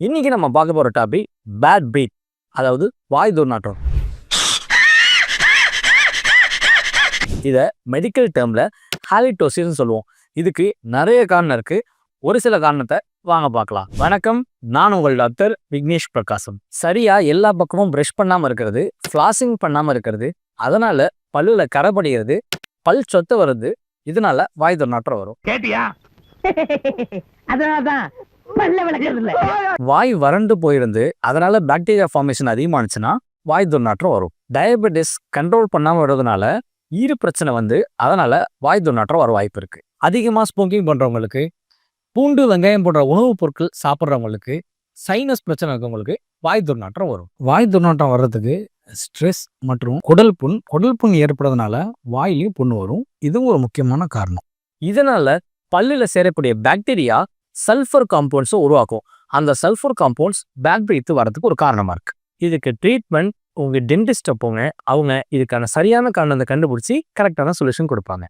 இன்னைக்கு நம்ம பார்க்க போற டாபிக் பேட் பிரீத், அதாவது வாய் துர்நாற்றம். இதை மெடிக்கல் டேர்ம்ல ஹாலிடோசிஸ் சொல்லுவோம். இதுக்கு நிறைய காரணம் இருக்கு. ஒரு சில காரணத்தை வாங்க பார்க்கலாம். வணக்கம், நான் உங்கள் டாக்டர் விக்னேஷ் பிரகாசம். சரியா எல்லா பக்கமும் பிரஷ் பண்ணாம இருக்கிறது, ஃபிளாசிங் பண்ணாம இருக்கிறது, அதனால பல்லுல கரைபடுகிறது, பல் சொத்த வருது, இதனால வாய் துர்நாற்றம் வரும். கேட்டியா? அதான் வாய் வறண்டு போயிருந்து அதனால பாக்டீரியா ஃபார்மேஷன் அதிகமானுச்சுன்னா வாய் துர்நாற்றம் வரும். டயபெட்டிஸ் கண்ட்ரோல் பண்ணாம வர்றதுனால ஈறு பிரச்சனை வந்து அதனால வாய் துர்நாற்றம் வர வாய்ப்பு இருக்கு. அதிகமா ஸ்மோக்கிங் பண்றவங்களுக்கு, பூண்டு வெங்காயம் போன்ற உணவுப் பொருட்கள் சாப்பிட்றவங்களுக்கு, சைனஸ் பிரச்சனை இருக்கவங்களுக்கு வாய் துர்நாற்றம் வரும். வாய் துர்நாற்றம் வர்றதுக்கு ஸ்ட்ரெஸ் மற்றும் குடல் புண் ஏற்படுறதுனால வாயிலையும் புண்ணு வரும். இதுவும் ஒரு முக்கியமான காரணம். இதனால பல்லுல சேரக்கூடிய பாக்டீரியா சல்ஃபர் காம்பவுண்ட்ஸை உருவாக்கும். அந்த சல்ஃபர் காம்பவுண்ட்ஸ் பேட் பிரீத் வரதுக்கு ஒரு காரணமா இருக்கு. இதுக்கு ட்ரீட்மெண்ட் உங்க டென்டிஸ்ட்டை போங்க, அவங்க இதுக்கான சரியான காரணத்தை கண்டுபிடிச்சி கரெக்டான சொல்யூஷன் கொடுப்பாங்க.